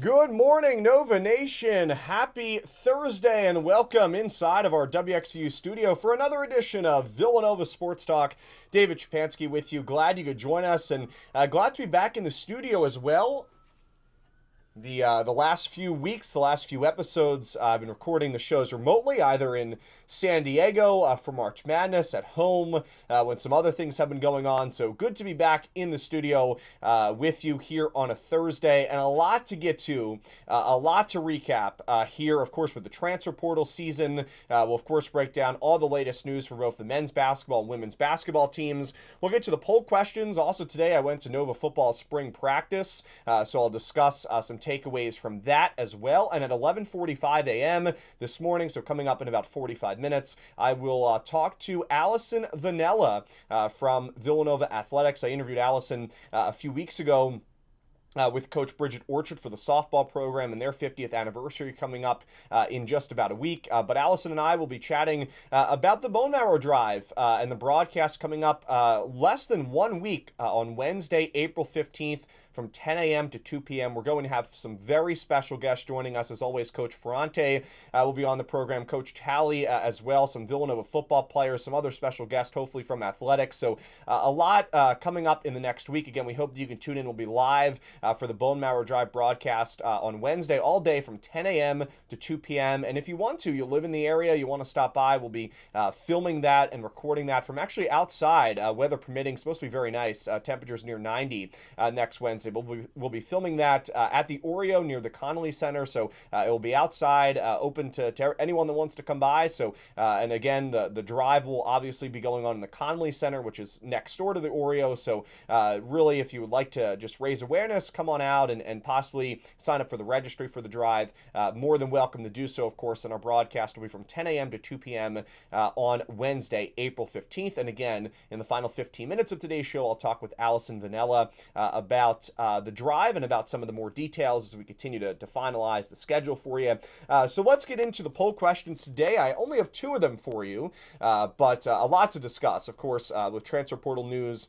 Good morning, Nova Nation. Happy Thursday and welcome inside of our WXVU studio for another edition of Villanova Sports Talk. David Szczepanski with you. Glad you could join us and glad to be back in the studio as well. The last few weeks, the last few episodes, I've been recording the shows remotely, either in San Diego for March Madness, at home when some other things have been going on. So good to be back in the studio with you here on a Thursday, and a lot to get to, a lot to recap here, of course, with the transfer portal season. We'll, of course, break down all the latest news for both the men's basketball and women's basketball teams. We'll get to the poll questions. Also, today I went to Nova football spring practice, so I'll discuss some takeaways from that as well. And at 11:45 a.m. this morning, so coming up in about 45 minutes, I will talk to Allison Venella from Villanova Athletics. I interviewed Allison a few weeks ago with Coach Bridget Orchard for the softball program and their 50th anniversary coming up in just about a week. But Allison and I will be chatting about the Bone Marrow Drive and the broadcast coming up less than 1 week on Wednesday, April 15th from 10 a.m. to 2 p.m. We're going to have some very special guests joining us. As always, Coach Ferrante will be on the program, Coach Talley as well, some Villanova football players, some other special guests, hopefully from athletics. So a lot coming up in the next week. Again, we hope that you can tune in. We'll be live for the Bone Marrow Drive broadcast on Wednesday, all day from 10 a.m. to 2 p.m. And if you want to, you live in the area, you want to stop by, we'll be filming that and recording that from actually outside, weather permitting. It's supposed to be very nice. Temperatures near 90 next Wednesday. We'll be filming that at the Oreo near the Connolly Center. So it will be outside, open to anyone that wants to come by. So, and again, the drive will obviously be going on in the Connolly Center, which is next door to the Oreo. So really, if you would like to just raise awareness, come on out and possibly sign up for the registry for the drive. More than welcome to do so, of course, and our broadcast will be from 10 a.m. to 2 p.m. On Wednesday, April 15th. And again, in the final 15 minutes of today's show, I'll talk with Allison Venella about the drive and about some of the more details as we continue to finalize the schedule for you. So let's get into the poll questions today. I only have two of them for you, but a lot to discuss. Of course, with transfer portal news,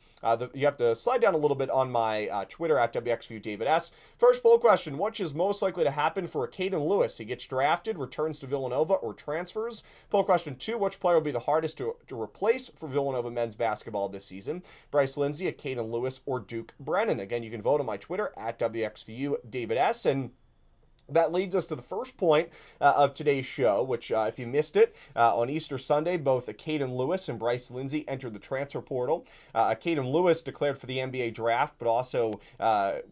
you have to slide down a little bit on my Twitter at WXVU David S. First poll question: which is most likely to happen for Acaden Lewis? He gets drafted, returns to Villanova, or transfers? Poll question 2: which player will be the hardest to replace for Villanova men's basketball this season? Bryce Lindsay, Acaden Lewis, or Duke Brennan? Again, you can vote on my Twitter at WXVU David S. And that leads us to the first point of today's show, which, if you missed it, on Easter Sunday, both Acaden Lewis and Bryce Lindsay entered the transfer portal. Acaden Lewis declared for the NBA draft, but also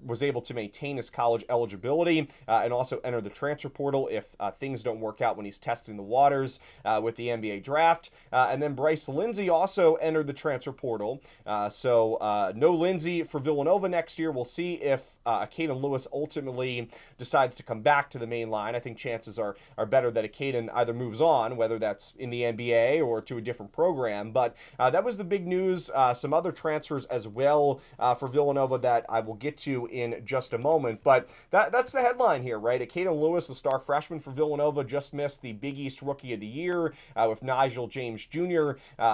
was able to maintain his college eligibility and also enter the transfer portal if things don't work out when he's testing the waters with the NBA draft. And then Bryce Lindsay also entered the transfer portal. So no Lindsay for Villanova next year. We'll see if Acaden Lewis ultimately decides to come back to the main line. I think chances are better that Acaden either moves on, whether that's in the NBA or to a different program. But that was the big news. Some other transfers as well for Villanova that I will get to in just a moment. But that's the headline here, right? Acaden Lewis, the star freshman for Villanova, just missed the Big East Rookie of the Year with Nigel James Jr.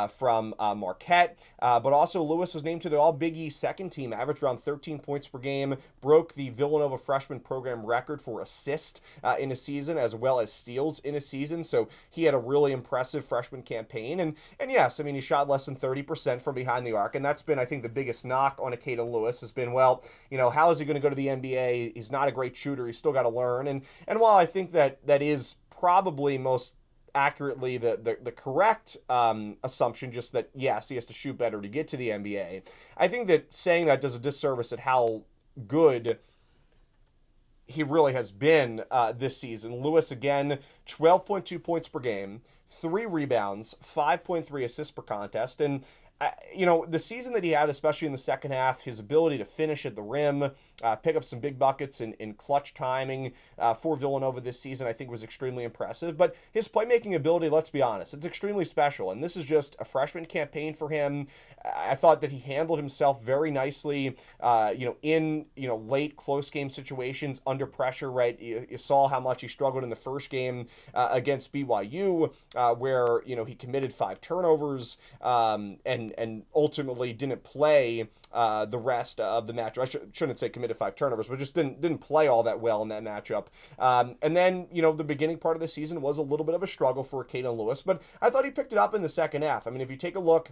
From Marquette. But also Lewis was named to the All-Big East second team, averaged around 13 points per game, broke the Villanova freshman program record for assists in a season as well as steals in a season. So he had a really impressive freshman campaign. And yes, I mean, he shot less than 30% from behind the arc. And that's been, I think, the biggest knock on Acaden Lewis has been, well, you know, how is he going to go to the NBA? He's not a great shooter. He's still got to learn. And while I think that is probably most accurately the correct assumption, just that, yes, he has to shoot better to get to the NBA. I think that saying that does a disservice at how good he really has been this season. Lewis, again, 12.2 points per game, 3 rebounds, 5.3 assists per contest. And you know, the season that he had, especially in the second half, his ability to finish at the rim, pick up some big buckets in clutch timing for Villanova this season, I think was extremely impressive. But his playmaking ability, let's be honest, it's extremely special. And this is just a freshman campaign for him. I thought that he handled himself very nicely, in late close game situations under pressure. Right, you saw how much he struggled in the first game against BYU, where he committed 5 turnovers, and and ultimately didn't play the rest of the match. I shouldn't say committed 5 turnovers, but just didn't play all that well in that matchup. And then, the beginning part of the season was a little bit of a struggle for Acaden Lewis, but I thought he picked it up in the second half. I mean, if you take a look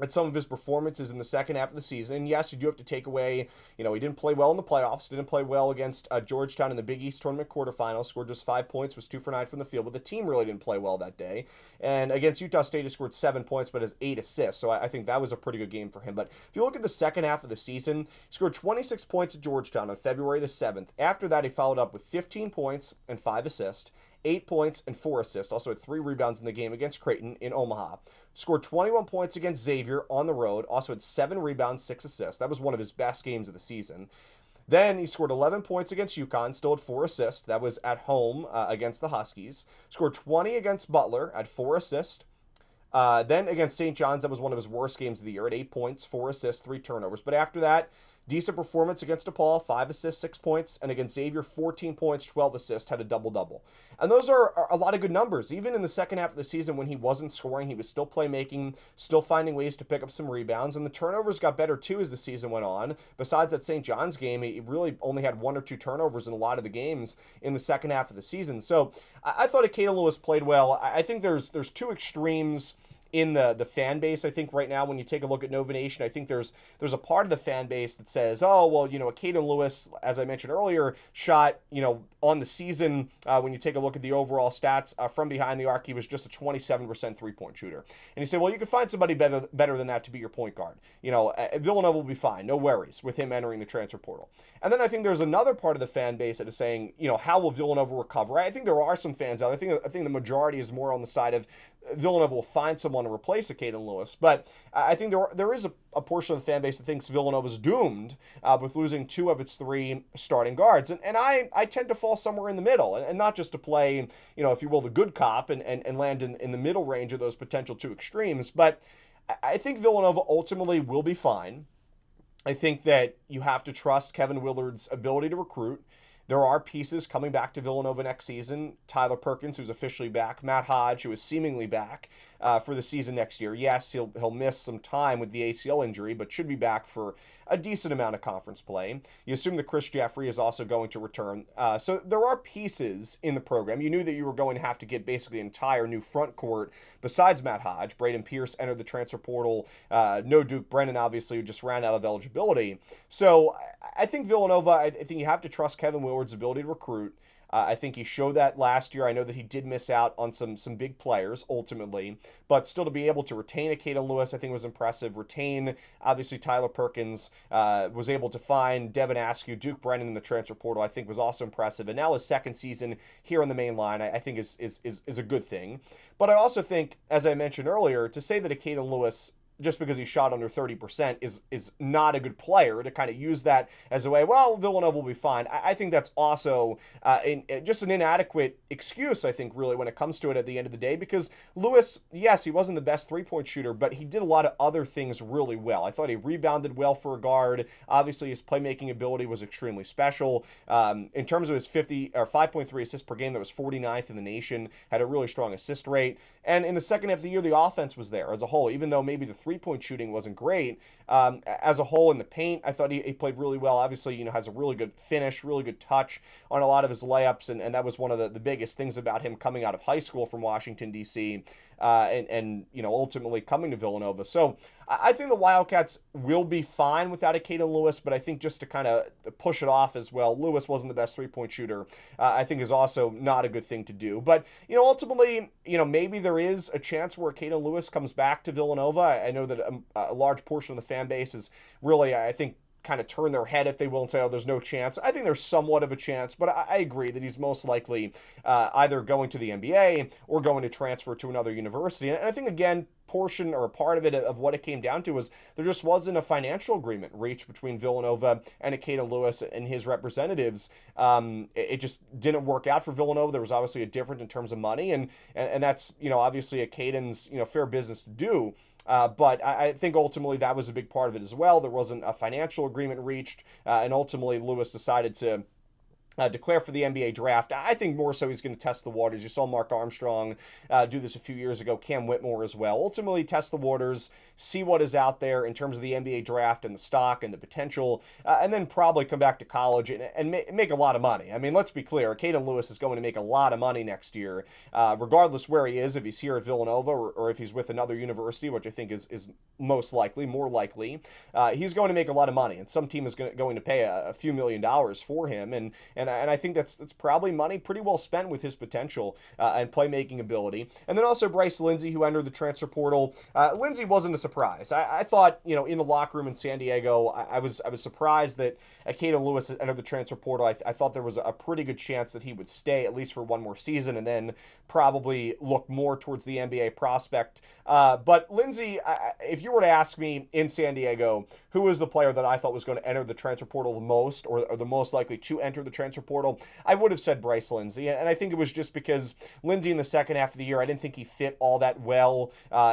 at some of his performances in the second half of the season. And yes, you do have to take away, he didn't play well in the playoffs, didn't play well against Georgetown in the Big East Tournament quarterfinals, scored just 5 points, was 2 for 9 from the field, but the team really didn't play well that day. And against Utah State, he scored 7 points, but has 8 assists, so I think that was a pretty good game for him. But if you look at the second half of the season, he scored 26 points at Georgetown on February the 7th. After that, he followed up with 15 points and 5 assists. 8 points and 4 assists, also had 3 rebounds in the game against Creighton in Omaha. Scored 21 points against Xavier on the road, also had 7 rebounds, 6 assists. That was one of his best games of the season. Then he scored 11 points against UConn, still had 4 assists. That was at home against the Huskies. Scored 20 against Butler, had 4 assists. Then against St. John's, that was one of his worst games of the year, at 8 points, 4 assists, 3 turnovers. But after that, decent performance against DePaul, 5 assists, 6 points, and against Xavier, 14 points, 12 assists, had a double-double. And those are a lot of good numbers. Even in the second half of the season when he wasn't scoring, he was still playmaking, still finding ways to pick up some rebounds, and the turnovers got better too as the season went on. Besides that St. John's game, he really only had 1 or 2 turnovers in a lot of the games in the second half of the season. So I thought Acaden Lewis played well. I think there's 2 extremes in the fan base. I think right now when you take a look at Nova Nation, I think there's a part of the fan base that says, oh, well, Acaden Lewis, as I mentioned earlier, shot, on the season, when you take a look at the overall stats from behind the arc, he was just a 27% three-point shooter. And you say, well, you could find somebody better than that to be your point guard. Villanova will be fine, no worries with him entering the transfer portal. And then I think there's another part of the fan base that is saying, how will Villanova recover? I think there are some fans out. I think the majority is more on the side of Villanova will find someone to replace Acaden Lewis. But I think there is a portion of the fan base that thinks Villanova's doomed with losing 2 of its 3 starting guards. And I tend to fall somewhere in the middle, and not just to play, if you will, the good cop and land in the middle range of those potential 2 extremes. But I think Villanova ultimately will be fine. I think that you have to trust Kevin Willard's ability to recruit. There are pieces coming back to Villanova next season. Tyler Perkins, who's officially back. Matt Hodge, who is seemingly back for the season next year. Yes, he'll miss some time with the ACL injury, but should be back for a decent amount of conference play. You assume that Chris Jeffrey is also going to return. So there are pieces in the program. You knew that you were going to have to get basically an entire new front court besides Matt Hodge. Braden Pierce entered the transfer portal. No Duke Brennan, obviously, who just ran out of eligibility. So I think Villanova, I think you have to trust Kevin Willard's ability to recruit. I think he showed that last year. I know that he did miss out on some big players ultimately, but still to be able to retain Acaden Lewis, I think was impressive. Retain, obviously, Tyler Perkins, was able to find Devin Askew, Duke Brennan in the transfer portal, I think was also impressive. And now his second season here on the main line, I think is a good thing. But I also think, as I mentioned earlier, to say that Acaden Lewis, just because he shot under 30% is not a good player, to kind of use that as a way, well, Villanova will be fine. I think that's also just an inadequate excuse, I think, really, when it comes to it at the end of the day, because Lewis, yes, he wasn't the best three-point shooter, but he did a lot of other things really well. I thought he rebounded well for a guard. Obviously, his playmaking ability was extremely special. In terms of his 5.3 assists per game, that was 49th in the nation, had a really strong assist rate. And in the second half of the year, the offense was there as a whole, even though maybe the three-point shooting wasn't great. As a whole in the paint, I thought he played really well. Obviously, has a really good finish, really good touch on a lot of his layups, and that was one of the biggest things about him coming out of high school from Washington, D.C., and ultimately coming to Villanova. So I think the Wildcats will be fine without Acaden Lewis, but I think just to kind of push it off as well, Lewis wasn't the best three-point shooter, I think is also not a good thing to do. But, ultimately, maybe there is a chance where Acaden Lewis comes back to Villanova. I know that a large portion of the fan base is really, I think, kind of turn their head, if they will, and say, oh, there's no chance. I think there's somewhat of a chance, but I agree that he's most likely either going to the NBA or going to transfer to another university. And I think, again, portion or a part of it of what it came down to was there just wasn't a financial agreement reached between Villanova and Acaden Lewis and his representatives. It just didn't work out for Villanova. There was obviously a difference in terms of money, and that's obviously Acaden's fair business to do. But I think ultimately that was a big part of it as well. There wasn't a financial agreement reached, and ultimately Lewis decided to declare for the NBA draft. I think more so he's going to test the waters. You saw Mark Armstrong do this a few years ago, Cam Whitmore as well. Ultimately, test the waters, see what is out there in terms of the NBA draft and the stock and the potential, and then probably come back to college and make a lot of money. I mean, let's be clear. Acaden Lewis is going to make a lot of money next year, regardless where he is, if he's here at Villanova or if he's with another university, which I think is most likely, more likely. He's going to make a lot of money, and some team is going to pay a few $1,000,000 for him, and I think that's probably money pretty well spent with his potential and playmaking ability. And then also Bryce Lindsay, who entered the transfer portal. Lindsay wasn't a surprise. I thought, in the locker room in San Diego, I was surprised that Acaden Lewis entered the transfer portal. I thought there was a pretty good chance that he would stay at least for one more season and then probably look more towards the NBA prospect. But Lindsay, if you were to ask me in San Diego, who was the player that I thought was going to enter the transfer portal the most or the most likely to enter the transfer portal, I would have said Bryce Lindsay. And I think it was just because Lindsay in the second half of the year, I didn't think he fit all that well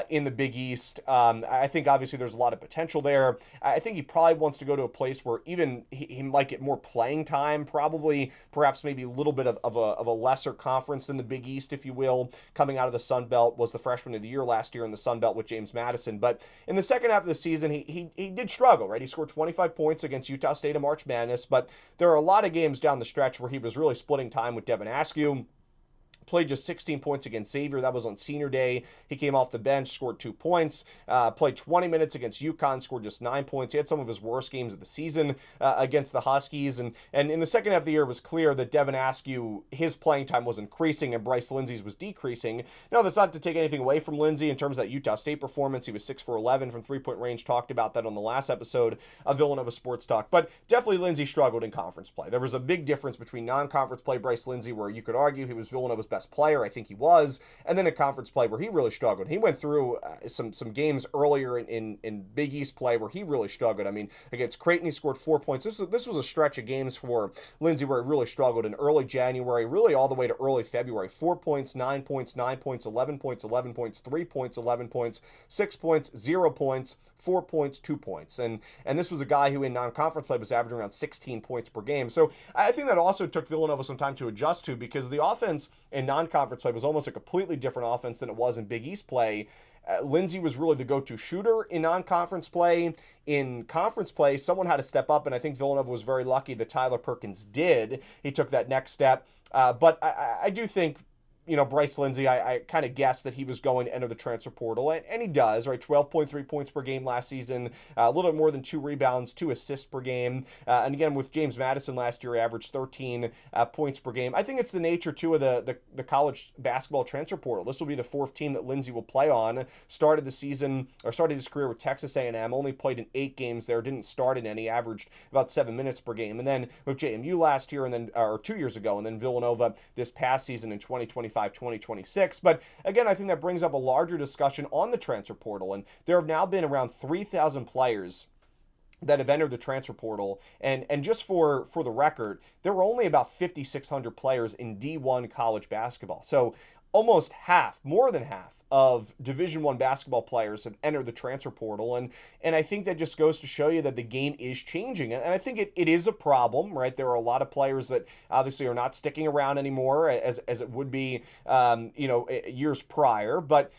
in the Big East. I think obviously there's a lot of potential there. I think he probably wants to go to a place where even he might get more playing time, probably perhaps maybe a little bit of a lesser conference than the Big East, if you will, coming out of the Sun Belt. Was the freshman of the year last year in the Sun Belt with James Madison. But in the second half of the season, he did struggle, right? He scored 25 points against Utah State in March Madness, but there are a lot of games down the stretch where he was really splitting time with Devin Askew. Played just 16 points against Xavier. That was on senior day. He came off the bench, scored 2 points. Played 20 minutes against UConn, scored just 9 points. He had some of his worst games of the season against the Huskies. And in the second half of the year, it was clear that Devin Askew, his playing time was increasing and Bryce Lindsay's was decreasing. Now, that's not to take anything away from Lindsay in terms of that Utah State performance. He was 6 for 11 from three-point range. Talked about that on the last episode of Villanova Sports Talk. But definitely Lindsay struggled in conference play. There was a big difference between non-conference play Bryce Lindsay, where you could argue he was Villanova's best player. I think he was, and then a conference play where he really struggled. He went through some games earlier in Big East play where he really struggled. I mean, against Creighton, he scored 4 points. This was a stretch of games for Lindsay where he really struggled in early January, really all the way to early February. 4 points, 9 points, 9 points, 11 points, 11 points, 3 points, 11 points, 6 points, 0 points, 4 points, 2 points. And this was a guy who in non-conference play was averaging around 16 points per game. So I think that also took Villanova some time to adjust to, because the offense in non-conference play was almost a completely different offense than it was in Big East play. Lindsay was really the go-to shooter in non-conference play. In conference play, someone had to step up, and I think Villanova was very lucky that Tyler Perkins did. He took that next step. But I do think, Bryce Lindsay, I kind of guessed that he was going to enter the transfer portal, and he does, right? 12.3 points per game last season, a little bit more than 2 rebounds, 2 assists per game. And again, with James Madison last year, he averaged 13 points per game. I think it's the nature, too, of the college basketball transfer portal. This will be the 4th team that Lindsay will play on. Started his career with Texas A&M, only played in 8 games there, didn't start in any, averaged about 7 minutes per game. And then with JMU last year, or 2 years ago, and then Villanova this past season in 2026. But again, I think that brings up a larger discussion on the transfer portal. And there have now been around 3,000 players that have entered the transfer portal. And just for the record, there were only about 5,600 players in D1 college basketball. So almost half, more than half, of Division I basketball players have entered the transfer portal. And I think that just goes to show you that the game is changing. And I think it is a problem, right? There are a lot of players that obviously are not sticking around anymore as it would be, years prior. But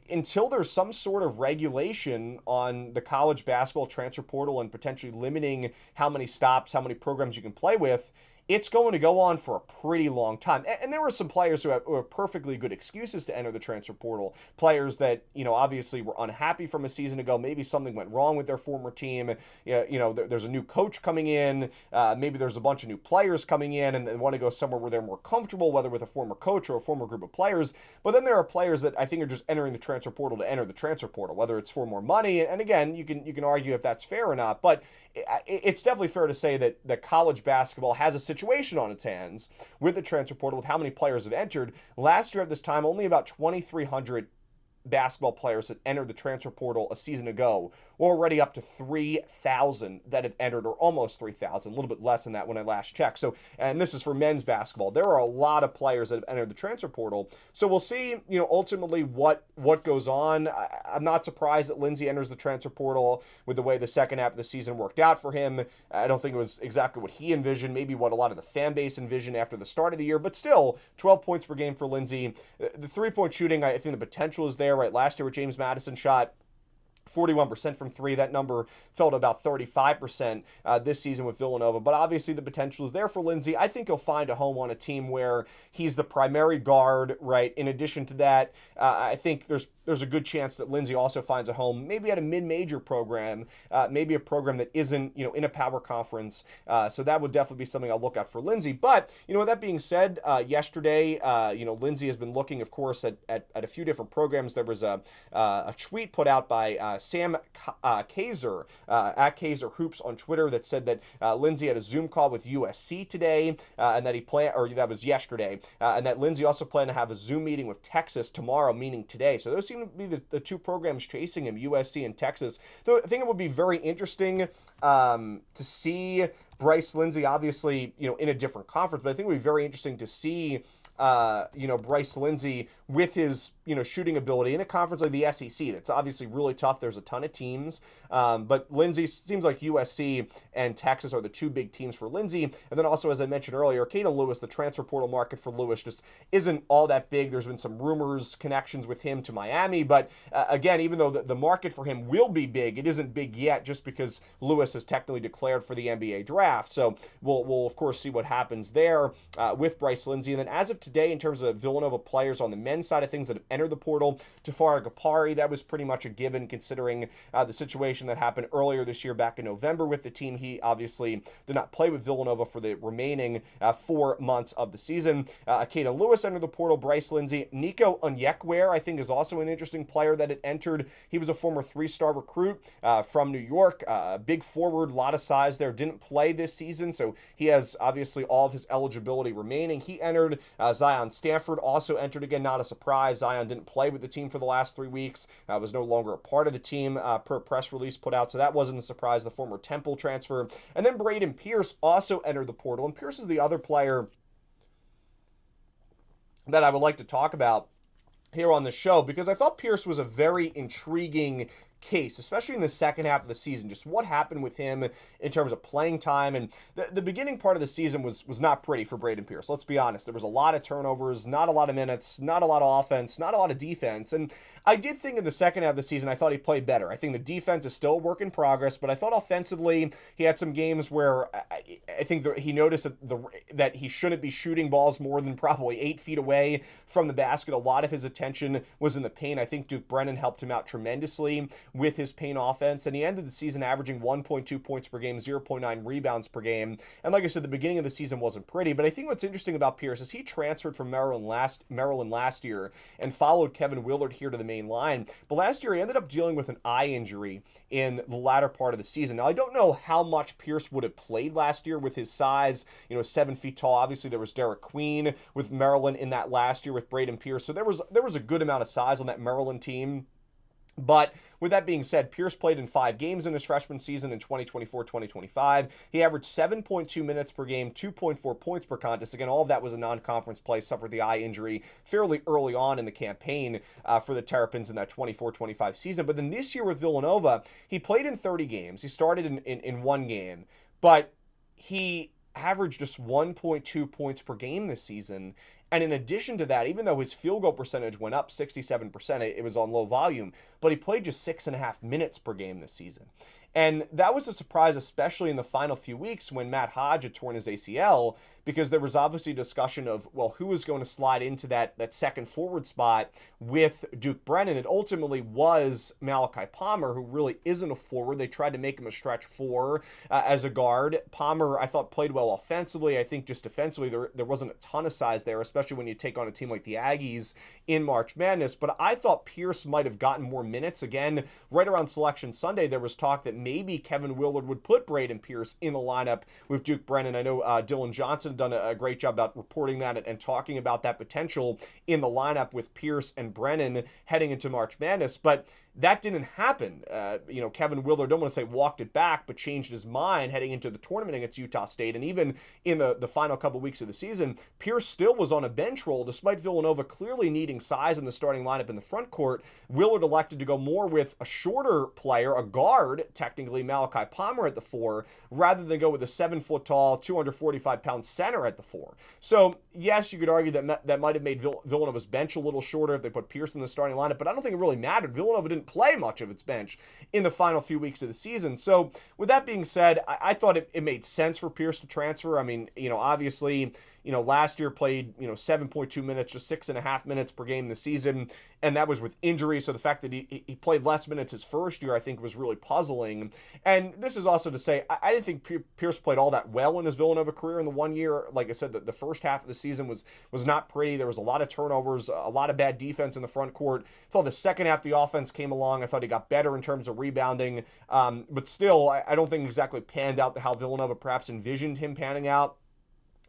until there's some sort of regulation on the college basketball transfer portal and potentially limiting how many stops, how many programs you can play with, it's going to go on for a pretty long time. And there were some players who have perfectly good excuses to enter the transfer portal. Players that, obviously were unhappy from a season ago. Maybe something went wrong with their former team. There's a new coach coming in. Maybe there's a bunch of new players coming in and they want to go somewhere where they're more comfortable, whether with a former coach or a former group of players. But then there are players that I think are just entering the transfer portal to enter the transfer portal, whether it's for more money. And again, you can argue if that's fair or not. But it's definitely fair to say that college basketball has a situation on its hands with the transfer portal, with how many players have entered. Last year at this time, only about 2,300 basketball players that entered the transfer portal a season ago. We're already up to 3,000 that have entered, or almost 3,000, a little bit less than that when I last checked. So, and this is for men's basketball. There are a lot of players that have entered the transfer portal. So we'll see, ultimately what goes on. I'm not surprised that Lindsay enters the transfer portal with the way the second half of the season worked out for him. I don't think it was exactly what he envisioned, maybe what a lot of the fan base envisioned after the start of the year, but still, 12 points per game for Lindsay. The three-point shooting, I think the potential is there, right? Last year with James Madison shot 41% from three. That number fell to about 35% this season with Villanova. But obviously the potential is there for Lindsay. I think he'll find a home on a team where he's the primary guard, right? In addition to that, I think there's a good chance that Lindsay also finds a home, maybe at a mid-major program, maybe a program that isn't, in a power conference. So that would definitely be something I'll look at for Lindsay. But, with that being said, yesterday, Lindsay has been looking, of course, at a few different programs. There was a tweet put out by Sam Kaiser at Kaiser Hoops on Twitter that said that Lindsay had a Zoom call with USC today, and that that was yesterday, and that Lindsay also planned to have a Zoom meeting with Texas tomorrow, meaning today. So those seem to be the two programs chasing him, USC and Texas. So I think it would be very interesting to see Bryce Lindsay, obviously, in a different conference, but I think it would be very interesting to see Bryce Lindsay with his, shooting ability in a conference like the SEC. That's obviously really tough. There's a ton of teams. But Lindsay seems like USC and Texas are the two big teams for Lindsay. And then also, as I mentioned earlier, Acaden Lewis, the transfer portal market for Lewis just isn't all that big. There's been some rumors, connections with him to Miami. But again, even though the market for him will be big, it isn't big yet just because Lewis is technically declared for the NBA draft. So we'll of course see what happens there with Bryce Lindsay. And then as of today, in terms of Villanova players on the men's side of things that have entered the portal, Tafari Gapari, that was pretty much a given considering the situation that happened earlier this year back in November with the team. He obviously did not play with Villanova for the remaining 4 months of the season. Acaden Lewis entered the portal, Bryce Lindsay. Nico Onyekwe, I think, is also an interesting player that had entered. He was a former 3-star recruit from New York, big forward, a lot of size there, didn't play this season, so he has obviously all of his eligibility remaining. He entered. Zion Stanford also entered again, not a surprise. Zion didn't play with the team for the last 3 weeks, was no longer a part of the team per press release put out, so that wasn't a surprise, the former Temple transfer. And then Braden Pierce also entered the portal, and Pierce is the other player that I would like to talk about here on the show because I thought Pierce was a very intriguing case, especially in the second half of the season. Just what happened with him in terms of playing time, and the beginning part of the season was not pretty for Braden Pierce. Let's be honest. There was a lot of turnovers, not a lot of minutes, not a lot of offense, not a lot of defense, and I did think in the second half of the season I thought he played better. I think the defense is still a work in progress, but I thought offensively he had some games where I think that he noticed that he shouldn't be shooting balls more than probably 8 feet away from the basket. A lot of his attention was in the paint. I think Duke Brennan helped him out tremendously with his paint offense, and he ended the season averaging 1.2 points per game, 0.9 rebounds per game. And like I said, the beginning of the season wasn't pretty, but I think what's interesting about Pierce is he transferred from Maryland last year and followed Kevin Willard here to the main line. But last year he ended up dealing with an eye injury in the latter part of the season. Now I don't know how much Pierce would have played last year with his size, 7 feet tall. Obviously there was Derek Queen with Maryland in that last year with Braden Pierce, so there was a good amount of size on that Maryland team. But with that being said, Pierce played in 5 games in his freshman season in 2024-2025. He averaged 7.2 minutes per game, 2.4 points per contest. Again, all of that was a non-conference play, suffered the eye injury fairly early on in the campaign for the Terrapins in that 24-25 season. But then this year with Villanova, he played in 30 games. He started in 1 game, but he averaged just 1.2 points per game this season. And in addition to that, even though his field goal percentage went up 67%, it was on low volume, but he played just 6.5 minutes per game this season. And that was a surprise, especially in the final few weeks when Matt Hodge had torn his ACL, because there was obviously discussion of, well, who was going to slide into that second forward spot with Duke Brennan. It ultimately was Malachi Palmer, who really isn't a forward. They tried to make him a stretch 4 as a guard. Palmer, I thought, played well offensively. I think just defensively, there wasn't a ton of size there, especially when you take on a team like the Aggies in March Madness. But I thought Pierce might have gotten more minutes. Again, right around Selection Sunday, there was talk that maybe Kevin Willard would put Braden Pierce in the lineup with Duke Brennan. I know Dylan Johnson done a great job about reporting that and talking about that potential in the lineup with Pierce and Brennan heading into March Madness, but that didn't happen. Kevin Willard, don't want to say walked it back, but changed his mind heading into the tournament against Utah State. And even in the final couple weeks of the season, Pierce still was on a bench role, despite Villanova clearly needing size in the starting lineup in the front court. Willard elected to go more with a shorter player, a guard, technically Malachi Palmer at the 4, rather than go with a 7-foot-tall, 245-pound center at the 4. So, yes, you could argue that might have made Villanova's bench a little shorter if they put Pierce in the starting lineup, but I don't think it really mattered. Villanova didn't play much of its bench in the final few weeks of the season. So with that being said, I thought it made sense for Pierce to transfer. I mean, obviously, last year played, 7.2 minutes, just 6.5 minutes per game in the season, and that was with injury. So the fact that he played less minutes his first year, I think, was really puzzling. And this is also to say, I didn't think Pierce played all that well in his Villanova career in the 1 year. Like I said, the first half of the season was not pretty. There was a lot of turnovers, a lot of bad defense in the front court. I thought the second half the offense came along. I thought he got better in terms of rebounding. But still, I don't think exactly panned out how Villanova perhaps envisioned him panning out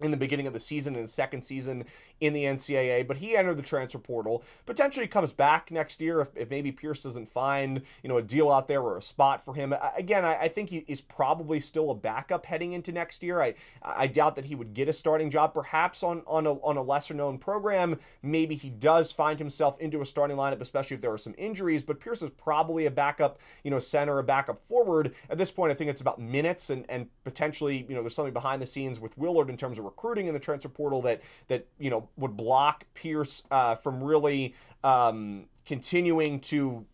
in the beginning of the season, in the second season in the NCAA, but he entered the transfer portal. Potentially comes back next year if maybe Pierce doesn't find, a deal out there or a spot for him. Again, I think he is probably still a backup heading into next year. I doubt that he would get a starting job, perhaps on a lesser known program. Maybe he does find himself into a starting lineup, especially if there are some injuries, but Pierce is probably a backup, center, a backup forward. At this point, I think it's about minutes and potentially, there's something behind the scenes with Willard in terms of recruiting in the transfer portal that would block Pierce from really continuing to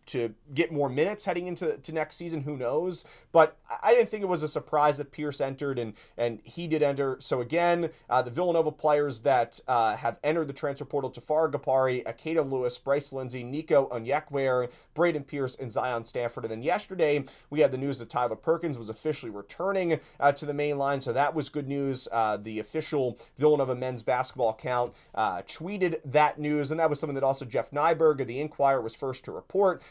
get more minutes heading into next season. Who knows? But I didn't think it was a surprise that Pierce entered, and he did enter. So again, the Villanova players that have entered the transfer portal: Tafari Gapari, Acaden Lewis, Bryce Lindsay, Nico Onyekwe, Braden Pierce, and Zion Stanford. And then yesterday, we had the news that Tyler Perkins was officially returning to the main line, so that was good news. The official Villanova men's basketball account tweeted that news, and that was something that also Jeff Nyberg of the Inquirer was first to report.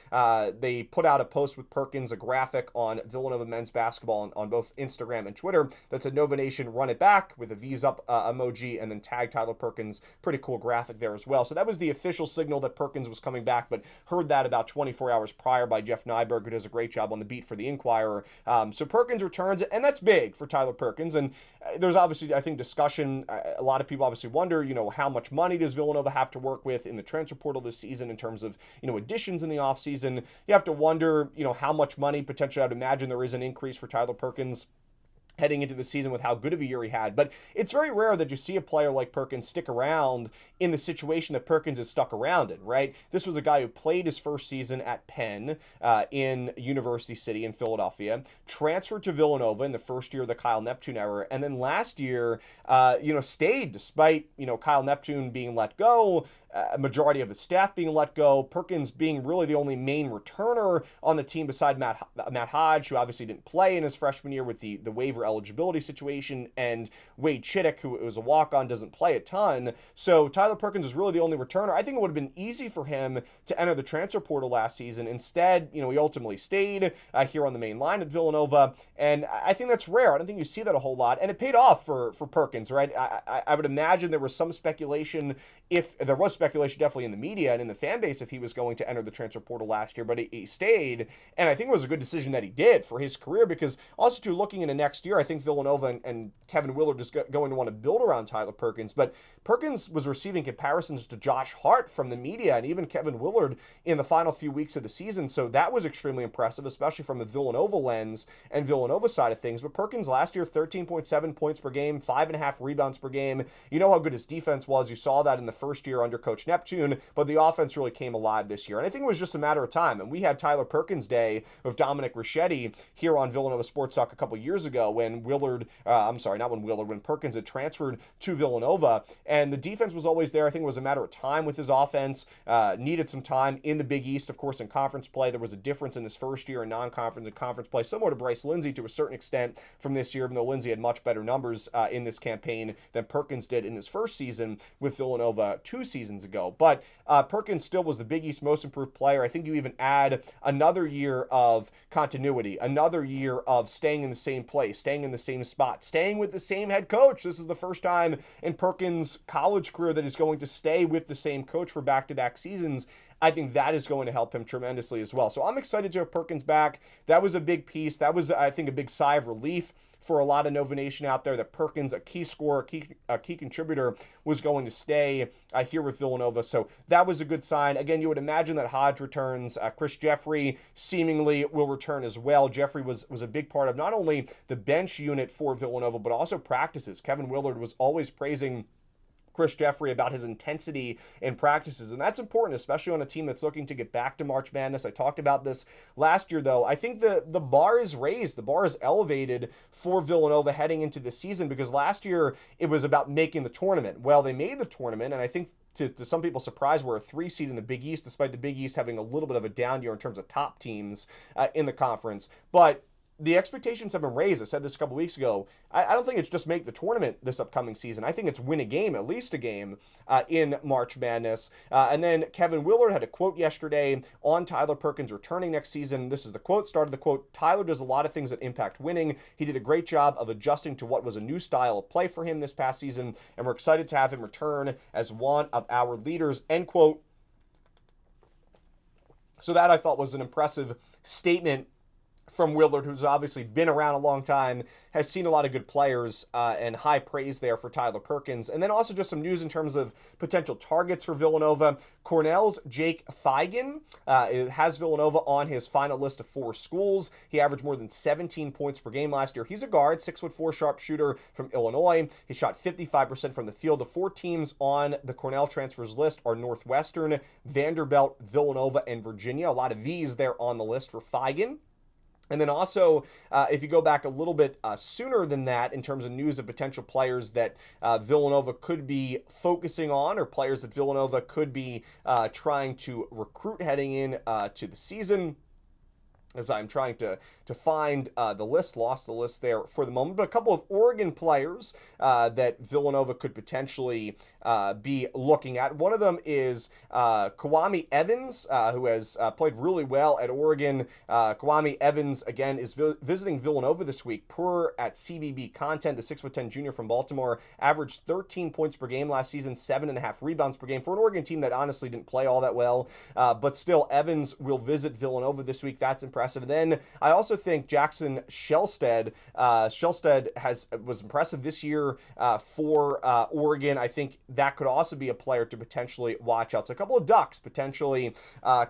They put out a post with Perkins, a graphic on Villanova men's basketball on both Instagram and Twitter that said "Nova Nation, run it back" with a V's up emoji, and then tag Tyler Perkins. Pretty cool graphic there as well. So that was the official signal that Perkins was coming back, but heard that about 24 hours prior by Jeff Nyberg, who does a great job on the beat for the Inquirer. So Perkins returns, and that's big for Tyler Perkins. And there's obviously, I think, discussion. A lot of people obviously wonder, how much money does Villanova have to work with in the transfer portal this season in terms of, additions in the offseason. You have to wonder, how much money potentially. I'd imagine there is an increase for Tyler Perkins heading into the season with how good of a year he had. But it's very rare that you see a player like Perkins stick around in the situation that Perkins is stuck around in, right? This was a guy who played his first season at Penn in University City in Philadelphia, transferred to Villanova in the first year of the Kyle Neptune era, and then last year, stayed despite, Kyle Neptune being let go, a majority of his staff being let go, Perkins being really the only main returner on the team beside Matt Hodge, who obviously didn't play in his freshman year with the waiver eligibility situation, and Wade Chittick, who was a walk-on, doesn't play a ton. So Tyler Perkins is really the only returner. I think it would have been easy for him to enter the transfer portal last season. Instead, he ultimately stayed here on the main line at Villanova, and I think that's rare. I don't think you see that a whole lot, and it paid off for Perkins, right? I would imagine there was some speculation, if there was speculation definitely in the media and in the fan base, if he was going to enter the transfer portal last year, but he stayed, and I think it was a good decision that he did for his career, because also too, looking into next year, I think Villanova and Kevin Willard is going to want to build around Tyler Perkins, but Perkins was receiving comparisons to Josh Hart from the media and even Kevin Willard in the final few weeks of the season, so that was extremely impressive, especially from the Villanova lens and Villanova side of things. But Perkins last year, 13.7 points per game, 5.5 rebounds per game. You know how good his defense was. You saw that in the first year under Coach Neptune, but the offense really came alive this year. And I think it was just a matter of time. And we had Tyler Perkins Day with Dominic Ricchetti here on Villanova Sports Talk a couple years ago when when Perkins had transferred to Villanova. And the defense was always there. I think it was a matter of time with his offense. Needed some time in the Big East, of course, in conference play. There was a difference in his first year in non-conference and conference play, similar to Bryce Lindsay to a certain extent from this year, even though Lindsay had much better numbers in this campaign than Perkins did in his first season with Villanova 2 seasons seasons ago. But Perkins still was the Big East most improved player. I think you even add another year of continuity, another year of staying in the same place, staying in the same spot, staying with the same head coach. This is the first time in Perkins' college career that he's going to stay with the same coach for back-to-back seasons. I think that is going to help him tremendously as well. So I'm excited to have Perkins back. That was a big piece. That was, I think, a big sigh of relief for a lot of Nova Nation out there that Perkins, a key scorer, a key contributor, was going to stay here with Villanova. So that was a good sign. Again, you would imagine that Hodge returns. Chris Jeffrey seemingly will return as well. Jeffrey was a big part of not only the bench unit for Villanova, but also practices. Kevin Willard was always praising Chris Jeffrey about his intensity in practices, and that's important, especially on a team that's looking to get back to March Madness. I talked about this last year, though. I think the bar is raised. The bar is elevated for Villanova heading into the season, because last year it was about making the tournament. Well, they made the tournament, and I think to some people's surprise, we're a 3 seed in the Big East, despite the Big East having a little bit of a down year in terms of top teams in the conference. But the expectations have been raised. I said this a couple weeks ago. I don't think it's just make the tournament this upcoming season. I think it's win a game, at least a game, in March Madness. And then Kevin Willard had a quote yesterday on Tyler Perkins returning next season. This is the quote, started the quote, "Tyler does a lot of things that impact winning. He did a great job of adjusting to what was a new style of play for him this past season, and we're excited to have him return as one of our leaders," end quote. So that I thought was an impressive statement from Willard, who's obviously been around a long time, has seen a lot of good players, and high praise there for Tyler Perkins. And then also just some news in terms of potential targets for Villanova. Cornell's Jake Feigen has Villanova on his final list of 4 schools. He averaged more than 17 points per game last year. He's a guard, 6'4" sharpshooter from Illinois. He shot 55% from the field. The 4 teams on the Cornell transfers list are Northwestern, Vanderbilt, Villanova, and Virginia. A lot of V's there on the list for Feigen. And then also, if you go back a little bit sooner than that in terms of news of potential players that Villanova could be focusing on, or players that Villanova could be trying to recruit heading in to the season, as I'm trying to find the list, lost the list there for the moment, but a couple of Oregon players that Villanova could potentially be looking at. One of them is Kwame Evans, who has played really well at Oregon. Kwame Evans, again, is visiting Villanova this week. Per at CBB Content, the 6'10" junior from Baltimore averaged 13 points per game last season, 7.5 rebounds per game for an Oregon team that honestly didn't play all that well. But still, Evans will visit Villanova this week. That's impressive. And then I also think Jackson Shelstead was impressive this year for Oregon. I think that could also be a player to potentially watch out. So a couple of Ducks potentially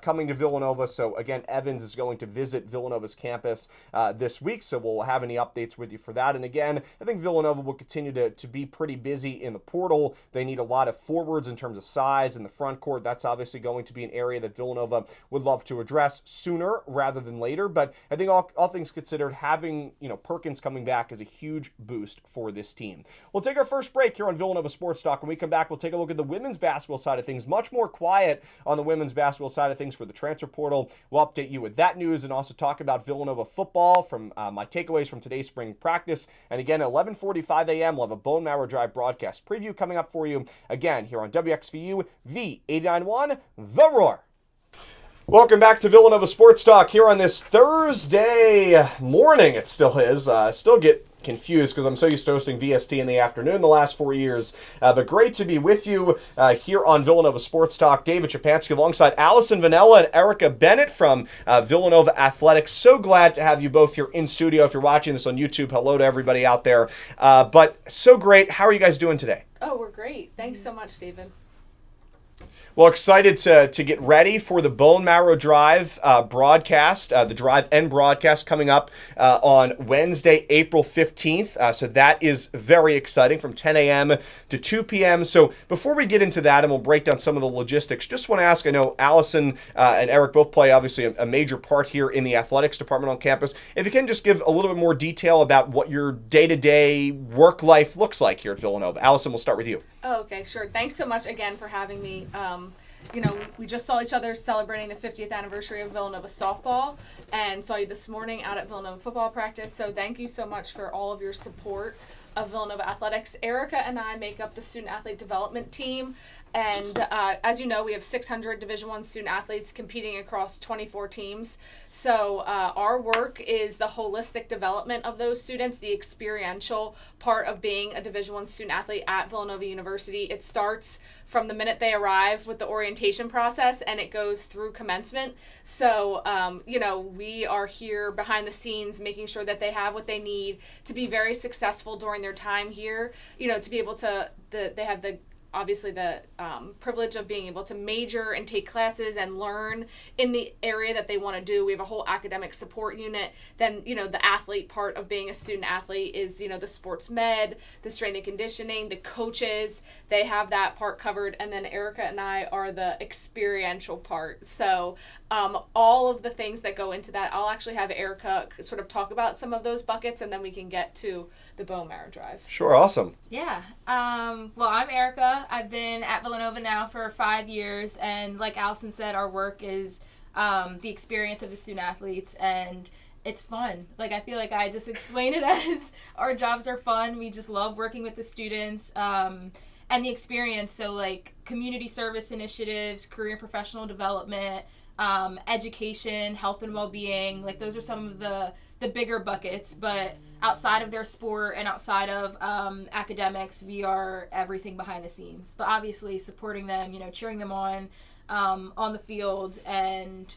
coming to Villanova. So again, Evans is going to visit Villanova's campus this week, so we'll have any updates with you for that. And again, I think Villanova will continue to be pretty busy in the portal. They need a lot of forwards in terms of size in the front court. That's obviously going to be an area that Villanova would love to address sooner rather than later. But I think all things considered, having Perkins coming back is a huge boost for this team. We'll take our first break here on Villanova Sports Talk. When we come back, we'll take a look at the women's basketball side of things. Much more quiet on the women's basketball side of things for the transfer portal. We'll update you with that news and also talk about Villanova football from my takeaways from today's spring practice. And again, at 11:45 a.m., we'll have a Bone Marrow Drive broadcast preview coming up for you again here on WXVU, the 89.1, The Roar. Welcome back to Villanova Sports Talk here on this Thursday morning. It still is. Still get confused because I'm so used to hosting VST in the afternoon the last 4 years. But great to be with you here on Villanova Sports Talk. David Szczepanski alongside Allison, Venella, and Eryca Bennett from Villanova Athletics. So glad to have you both here in studio. If you're watching this on YouTube, hello to everybody out there. But so great. How are you guys doing today? Oh, we're great. Thanks so much, David. Well, excited to get ready for the Bone Marrow Drive broadcast, the Drive N broadcast coming up on Wednesday, April 15th. So that is very exciting from 10 a.m. to 2 p.m. So before we get into that and we'll break down some of the logistics, just want to ask, I know Allison and Eric both play obviously a major part here in the athletics department on campus. If you can just give a little bit more detail about what your day-to-day work life looks like here at Villanova. Allison, we'll start with you. Oh, okay, sure. Thanks so much again for having me. We just saw each other celebrating the 50th anniversary of Villanova softball and saw you this morning out at Villanova football practice. So thank you so much for all of your support of Villanova Athletics. Eryca and I make up the student athlete development team. And as you know, we have 600 Division I student athletes competing across 24 teams. So our work is the holistic development of those students, the experiential part of being a Division I student athlete at Villanova University. It starts from the minute they arrive with the orientation process, and it goes through commencement. So, we are here behind the scenes making sure that they have what they need to be very successful during their time here, to be able to, they have obviously the privilege of being able to major and take classes and learn in the area that they want to do. We have a whole academic support unit. Then, the athlete part of being a student athlete is, the sports med, the strength and conditioning, the coaches, they have that part covered. And then Eryca and I are the experiential part. So all of the things that go into that, I'll actually have Eryca sort of talk about some of those buckets, and then we can get to the Bone Marrow Drive. Sure, awesome. Yeah. Well, I'm Eryca. I've been at Villanova now for 5 years, and like Allison said, our work is the experience of the student athletes, and it's fun. Like, I feel like I just explain it as our jobs are fun. We just love working with the students and the experience. So, like, community service initiatives, career and professional development, education, health and well-being. Like, those are some of the bigger buckets, but outside of their sport and outside of academics, we are everything behind the scenes. But obviously supporting them, cheering them on the field and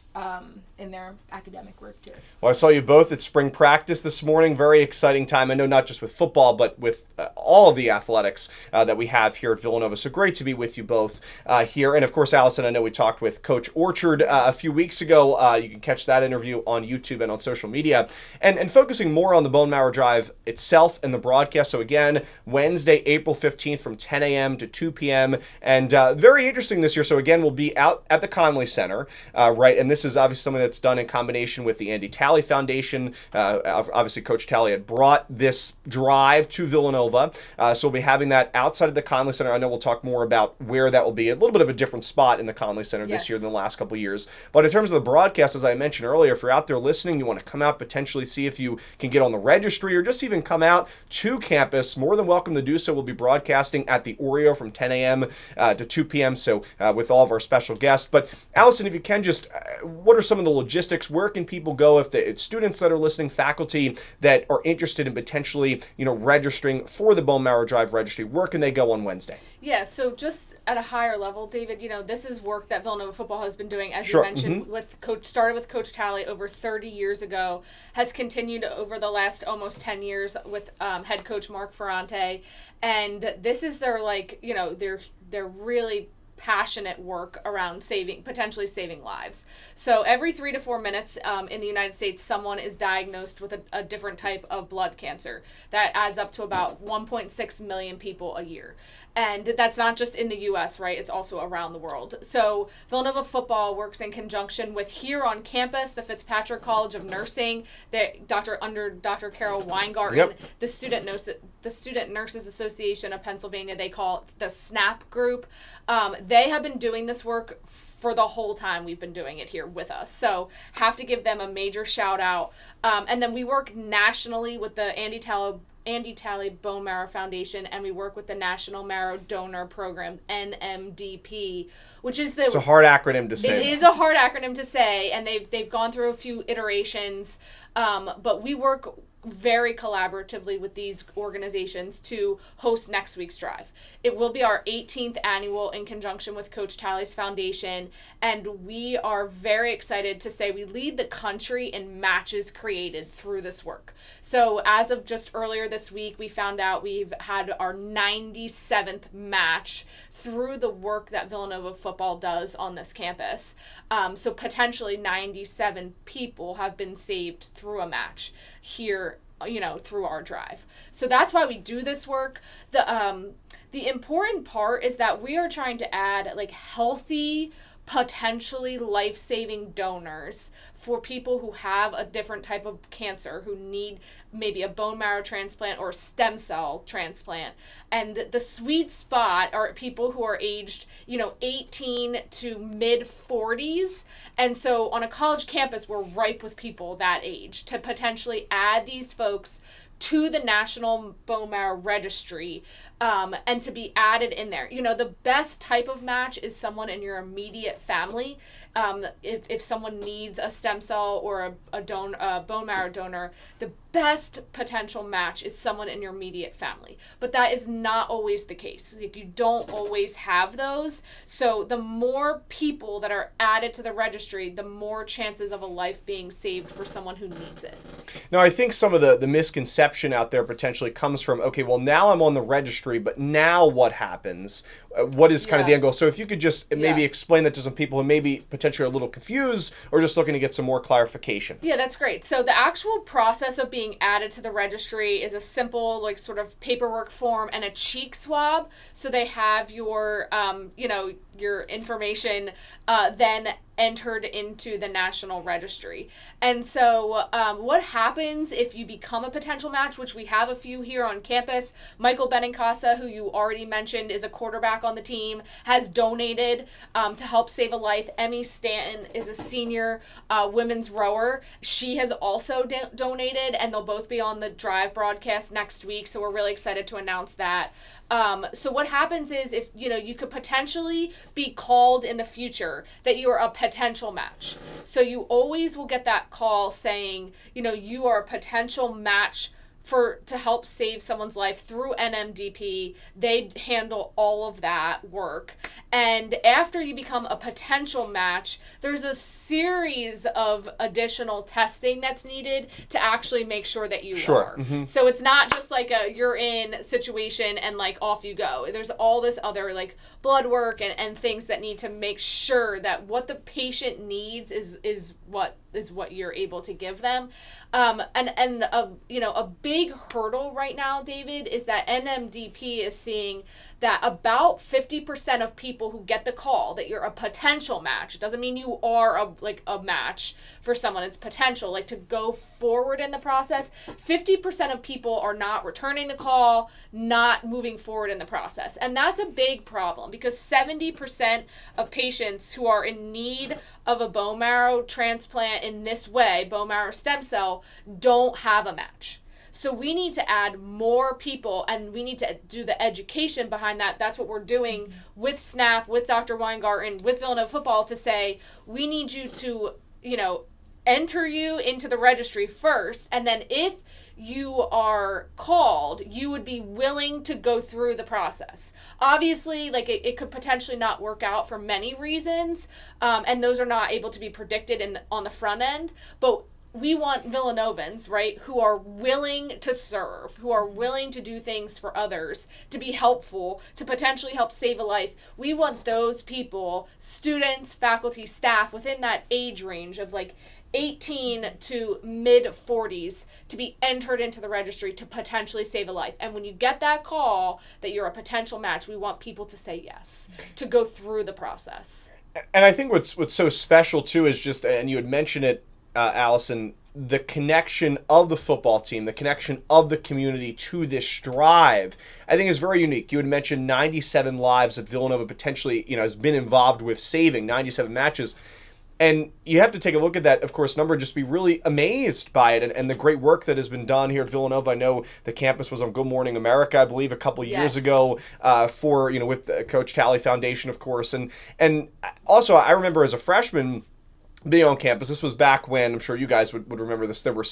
in their academic work too. Well, I saw you both at spring practice this morning. Very exciting time. I know not just with football, but with all of the athletics that we have here at Villanova. So great to be with you both here. And of course, Allison, I know we talked with Coach Orchard a few weeks ago. You can catch that interview on YouTube and on social media. And focusing more on the Bone Marrow Drive itself and the broadcast. So again, Wednesday, April 15th from 10 a.m. to 2 p.m. And very interesting this year. So again, we'll be out at the Conley Center, right? And this is obviously something that's done in combination with the Andy Talley Foundation. Obviously, Coach Talley had brought this drive to Villanova. So we'll be having that outside of the Conley Center. I know we'll talk more about where that will be. A little bit of a different spot in the Conley Center this year than the last couple of years. But in terms of the broadcast, as I mentioned earlier, if you're out there listening, you want to come out, potentially see if you can get on the registry or just even come out to campus, more than welcome to do so. We'll be broadcasting at the Oreo from 10 a.m. To 2 p.m. So with all of our special guests. But Allison, if you can just, what are some of the logistics? Where can people go if it's students that are listening, faculty that are interested in potentially, registering for the Bone Marrow Drive registry? Where can they go on Wednesday? Yeah, so just at a higher level, David, this is work that Villanova football has been doing, as you mentioned, started with Coach Talley over 30 years ago, has continued over the last almost 10 years with head coach Mark Ferrante, and this is their they're really passionate work around potentially saving lives. So every 3 to 4 minutes in the United States, someone is diagnosed with a different type of blood cancer. That adds up to about 1.6 million people a year. And that's not just in the U.S., right? It's also around the world. So Villanova football works in conjunction with here on campus, the Fitzpatrick College of Nursing, under Dr. Carol Weingarten, the Student Nurses Association of Pennsylvania. They call it the SNAP group. They have been doing this work for the whole time we've been doing it here with us. So have to give them a major shout out. And then we work nationally with the Andy Talley Bone Marrow Foundation, and we work with the National Marrow Donor Program, NMDP, which is it's a hard acronym to say. It is a hard acronym to say, and they've gone through a few iterations, but we work very collaboratively with these organizations to host next week's drive. It will be our 18th annual in conjunction with Coach Talley's foundation, and we are very excited to say we lead the country in matches created through this work. So as of just earlier this week, we found out we've had our 97th match through the work that Villanova football does on this campus. So potentially 97 people have been saved through a match here, through our drive. So that's why we do this work. The important part is that we are trying to add healthy, potentially life-saving donors for people who have a different type of cancer, who need maybe a bone marrow transplant or stem cell transplant. And the sweet spot are people who are aged, 18 to mid 40s. And so on a college campus, we're ripe with people that age to potentially add these folks to the National Bone Marrow Registry, and to be added in there. The best type of match is someone in your immediate family. If someone needs a stem cell or a bone marrow donor, the best potential match is someone in your immediate family. But that is not always the case. You don't always have those. So the more people that are added to the registry, the more chances of a life being saved for someone who needs it. Now, I think some of the misconception out there potentially comes from, okay, well, now I'm on the registry, but now what happens? What is kind of the end goal? So if you could just maybe explain that to some people who maybe potentially are a little confused or just looking to get some more clarification. Yeah, that's great. So the actual process of being added to the registry is a simple, sort of paperwork form and a cheek swab. So they have your, your information then entered into the national registry. And so what happens if you become a potential match, which we have a few here on campus? Michael Benincasa, who you already mentioned is a quarterback on the team, has donated to help save a life. Emmy Stanton is a senior women's rower. She has also donated, and they'll both be on the Drive broadcast next week, so we're really excited to announce that. So what happens is if, you could potentially be called in the future that you are a potential match. So you always will get that call saying, you are a potential match to help save someone's life through NMDP. They handle all of that work. And after you become a potential match, there's a series of additional testing that's needed to actually make sure that you are. Mm-hmm. So it's not just like a you're in situation and off you go. There's all this other blood work and things that need to make sure that what the patient needs is what you're able to give them. And a big hurdle right now, David, is that NMDP is seeing that about 50% of people who get the call that you're a potential match, it doesn't mean you are a match for someone, it's potential, to go forward in the process, 50% of people are not returning the call, not moving forward in the process. And that's a big problem because 70% of patients who are in need of a bone marrow transplant in this way, bone marrow stem cell, don't have a match. So we need to add more people, and we need to do the education behind that. That's what we're doing with SNAP, with Dr. Weingarten, with Villanova football, to say we need you to, enter you into the registry first, and then if you are called, you would be willing to go through the process. Obviously, it could potentially not work out for many reasons, and those are not able to be predicted on the front end, but we want Villanovans, right, who are willing to serve, who are willing to do things for others, to be helpful, to potentially help save a life. We want those people, students, faculty, staff, within that age range of 18 to mid 40s, to be entered into the registry to potentially save a life. And when you get that call that you're a potential match, we want people to say yes, to go through the process. And I think what's so special too is just, and you had mentioned it, Allison, the connection of the football team, the connection of the community to this drive, I think is very unique. You had mentioned 97 lives that Villanova potentially, has been involved with saving, 97 matches. And you have to take a look at that, of course, number, just be really amazed by it and the great work that has been done here at Villanova. I know the campus was on Good Morning America, I believe, a couple years ago for, with the Coach Talley Foundation, of course. And also, I remember as a freshman being on campus, this was back when, I'm sure you guys would remember this, there were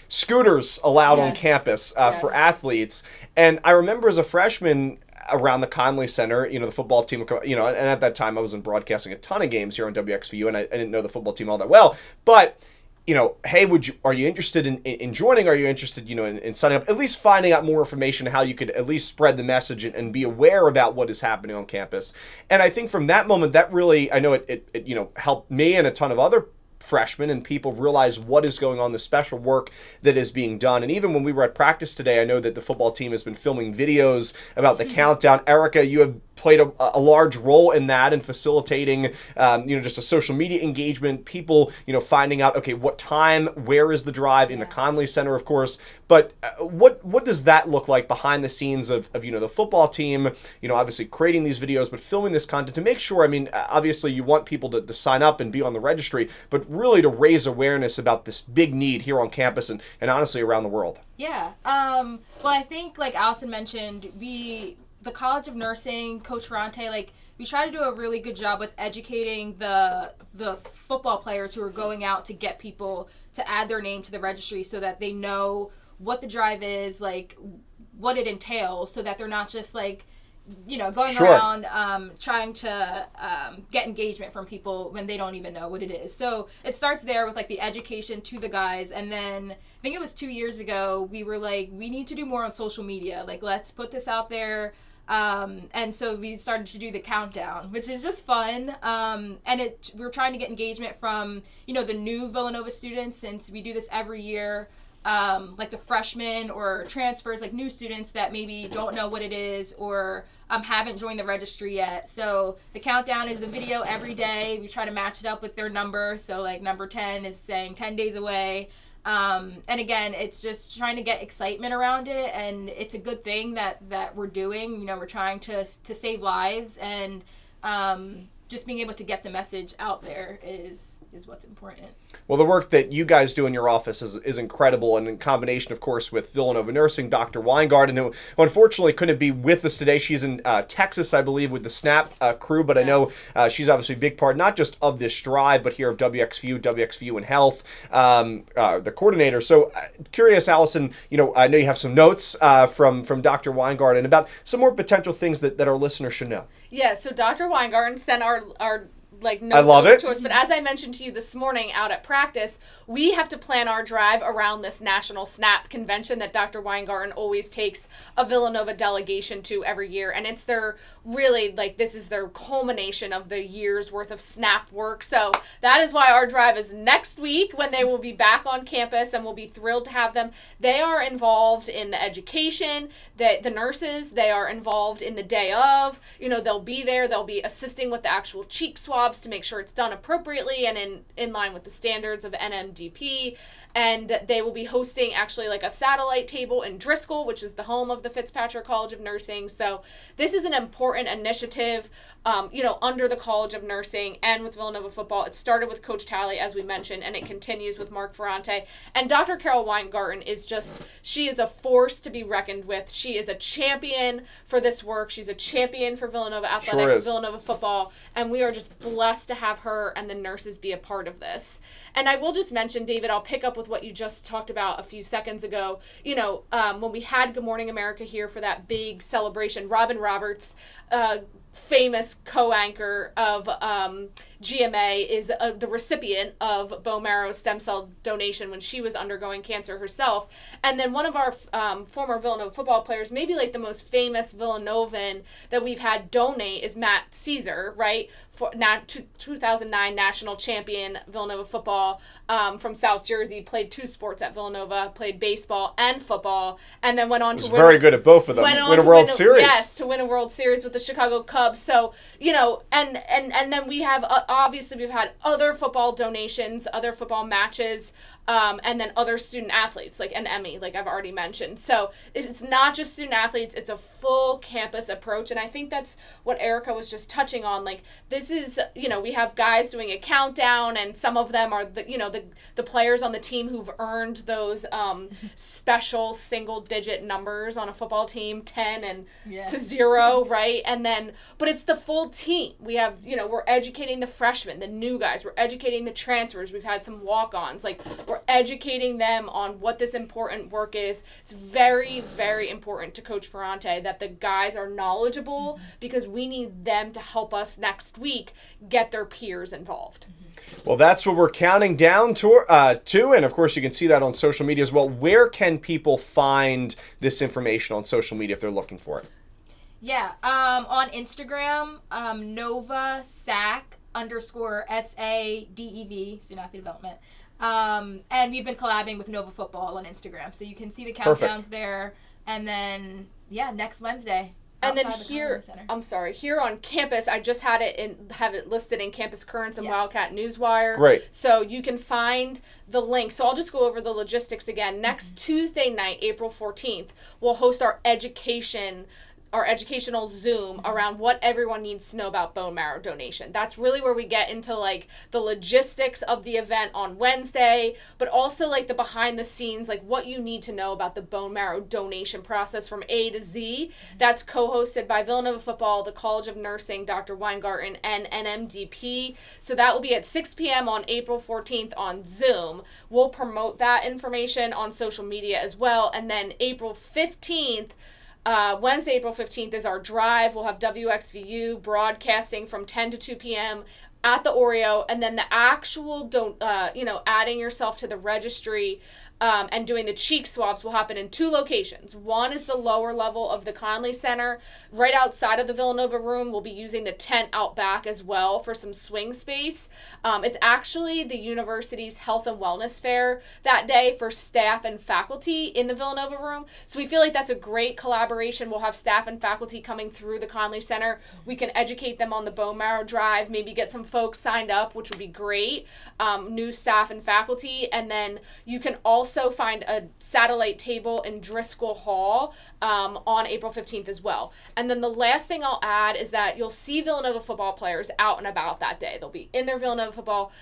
scooters allowed on campus for athletes. And I remember as a freshman around the Conley Center, the football team, and at that time I wasn't broadcasting a ton of games here on WXVU, and I didn't know the football team all that well. But, hey, are you interested in joining? Are you interested, in signing up? At least finding out more information, how you could at least spread the message and be aware about what is happening on campus. And I think from that moment, that really, I know it helped me and a ton of other freshmen and people realize what is going on, the special work that is being done. And even when we were at practice today, I know that the football team has been filming videos about the countdown. Eryca, you have played a large role in that and facilitating, just a social media engagement, people, finding out, okay, what time, where is the drive in the Conley Center, of course. But what does that look like behind the scenes of the football team, obviously creating these videos, but filming this content to make sure, obviously you want people to sign up and be on the registry, but really to raise awareness about this big need here on campus and honestly around the world. Yeah. Well, I think like Allison mentioned, the College of Nursing, Coach Ferrante, we try to do a really good job with educating the football players who are going out to get people to add their name to the registry so that they know what the drive is, what it entails, so that they're not just going around trying to get engagement from people when they don't even know what it is. So it starts there with the education to the guys, and then I think it was 2 years ago we were we need to do more on social media. Let's put this out there. And so we started to do the countdown, which is just fun. And we're trying to get engagement from the new Villanova students, since we do this every year. The freshmen or transfers, new students that maybe don't know what it is or haven't joined the registry yet. So the countdown is a video every day. We try to match it up with their number. So number 10 is saying 10 days away. And again, it's just trying to get excitement around it, and it's a good thing that we're doing. We're trying to save lives, and just being able to get the message out there is what's important. Well, the work that you guys do in your office is incredible, and in combination, of course, with Villanova Nursing, Dr. Weingarten, who unfortunately couldn't be with us today. She's in Texas, I believe, with the SNAP crew, but yes. I know she's obviously a big part, not just of this drive, but here of WXVU and Health, the coordinator. So curious, Allison, I know you have some notes from Dr. Weingarten about some more potential things that our listeners should know. Yeah, so Dr. Weingarten sent our notes I love it. to us. But as I mentioned to you this morning out at practice, we have to plan our drive around this National SNAP convention that Dr. Weingarten always takes a Villanova delegation to every year. And it's their this is their culmination of the year's worth of SNAP work. So that is why our drive is next week, when they will be back on campus, and we'll be thrilled to have them. They are involved in the education, the nurses, they are involved in the day of, they'll be there, they'll be assisting with the actual cheek swabs to make sure it's done appropriately and in line with the standards of NMDP. And they will be hosting actually a satellite table in Driscoll, which is the home of the Fitzpatrick College of Nursing. So this is an important initiative, under the College of Nursing and with Villanova football. It started with Coach Talley, as we mentioned, and it continues with Mark Ferrante. And Dr. Carol Weingarten she is a force to be reckoned with. She is a champion for this work. She's a champion for Villanova athletics, Villanova football, and we are just blessed to have her and the nurses be a part of this. And I will just mention, David, I'll pick up with what you just talked about a few seconds ago. When we had Good Morning America here for that big celebration, Robin Roberts, famous co-anchor of GMA, is the recipient of bone marrow stem cell donation when she was undergoing cancer herself. And then one of our former Villanova football players, maybe the most famous Villanovan that we've had donate, is Matt Caesar, right? 2009 national champion Villanova football from South Jersey, played 2 sports at Villanova, played baseball and football, and then went on to win. Very good at both of them. Win a World Series. Yes, to win a World Series with the Chicago Cubs. So, and then we have, obviously we've had other football donations, other football matches, and then other student athletes, an Emmy, I've already mentioned. So it's not just student athletes, it's a full campus approach. And I think that's what Eryca was just touching on. This is, we have guys doing a countdown, and some of them are the players on the team who've earned those special single digit numbers on a football team, 10 and to 0, right? And then, but it's the full team. We have, we're educating the freshmen, the new guys, we're educating the transfers. We've had some walk-ons, we're educating them on what this important work is. It's very, very important to Coach Ferrante that the guys are knowledgeable, because we need them to help us next week get their peers involved. Well, that's what we're counting down to, and of course you can see that on social media as well. Where can people find this information on social media if they're looking for it? Yeah, on Instagram, NovaSAC_SADEV, Student Athlete Development. And we've been collabing with Nova Football on Instagram, so you can see the countdowns there. And then, next Wednesday. And then outside the here, Conley Center. I'm sorry, here on campus, I just have it listed in Campus Currents and Yes. Wildcat Newswire. Great. So you can find the link. So I'll just go over the logistics again. Next Tuesday night, April 14th, we'll host our educational Zoom around what everyone needs to know about bone marrow donation. That's really where we get into like the logistics of the event on Wednesday, but also like the behind the scenes, like what you need to know about the bone marrow donation process from A to Z. That's co-hosted by Villanova Football, the College of Nursing, Dr. Weingarten, and NMDP. So that will be at 6 p.m. on April 14th on Zoom. We'll promote that information on social media as well. And then April 15th, Wednesday, April 15th is our drive. We'll have WXVU broadcasting from 10 to 2 p.m. at the Oreo, and then the actual, adding yourself to the registry and doing the cheek swabs will happen in 2 locations. One is the lower level of the Conley Center. Right outside of the Villanova room, we'll be using the tent out back as well for some swing space. It's actually the university's health and wellness fair that day for staff and faculty in the Villanova room. So we feel like that's a great collaboration. We'll have staff and faculty coming through the Conley Center. We can educate them on the Bone Marrow Drive, maybe get some folks signed up, which would be great, new staff and faculty. And then you can also find a satellite table in Driscoll Hall on April 15th as well. And then the last thing I'll add is that you'll see Villanova football players out and about that day. They'll be in their Villanova football.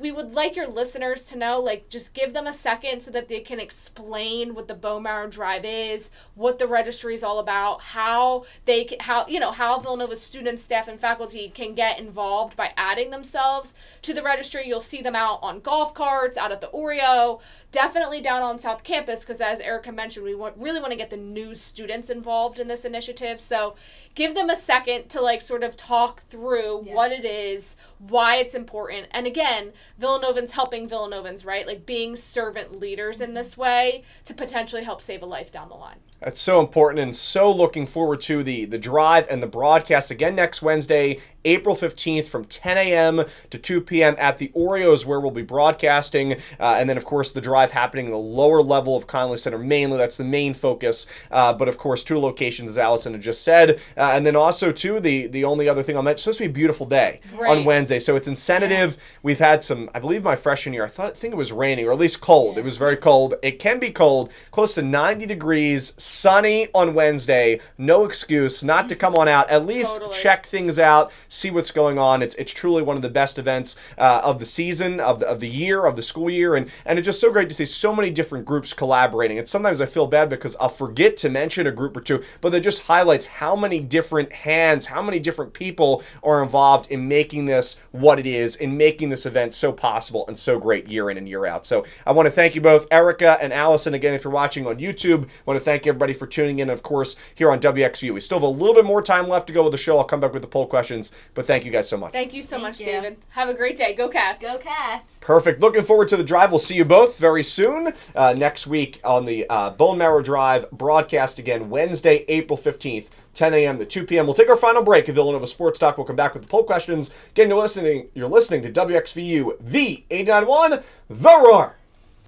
We would like your listeners to know, like, just give them a second so that they can explain what the Bone Marrow Drive is, what the registry is all about, how Villanova students, staff, and faculty can get involved by adding themselves to the registry. You'll see them out on golf carts, out at the Oreo, definitely down on South Campus, because as Eryca mentioned, we really want to get the new students involved in this initiative. So give them a second to like sort of talk through what it is, why it's important. And again, Villanovans helping Villanovans, right? Like being servant leaders in this way to potentially help save a life down the line. That's so important, and so looking forward to the drive and the broadcast again next Wednesday, April 15th from 10 a.m. to 2 p.m. at the Oreos, where we'll be broadcasting. And then, of course, the drive happening in the lower level of Conley Center mainly. That's the main focus. But, of course, 2 locations, as Allison had just said. And then also, too, the only other thing I'll mention, it's supposed to be a beautiful day on Wednesday. So it's incentive. Yeah. We've had some, I believe my freshman year, I think it was raining, or at least cold. Yeah. It was very cold. It can be cold, close to 90 degrees, sunny on Wednesday. No excuse not to come on out. At least check things out. See what's going on. It's truly one of the best events of the season, of the year, of the school year, and it's just so great to see so many different groups collaborating. And sometimes I feel bad because I'll forget to mention a group or two, but that just highlights how many different hands, how many different people are involved in making this what it is, in making this event so possible and so great year in and year out. So I want to thank you both, Eryca and Allison, again, if you're watching on YouTube. I want to thank everybody for tuning in, of course, here on WXVU. We still have a little bit more time left to go with the show. I'll come back with the poll questions, but thank you guys so much. Thank you so much, David. Have a great day. Go Cats. Go Cats. Perfect. Looking forward to the drive. We'll see you both very soon next week on the Bone Marrow Drive broadcast again, Wednesday, April 15th, 10 a.m. to 2 p.m. We'll take our final break of Villanova Sports Talk. We'll come back with the poll questions. Again, you're listening to WXVU, the 89.1, The Roar.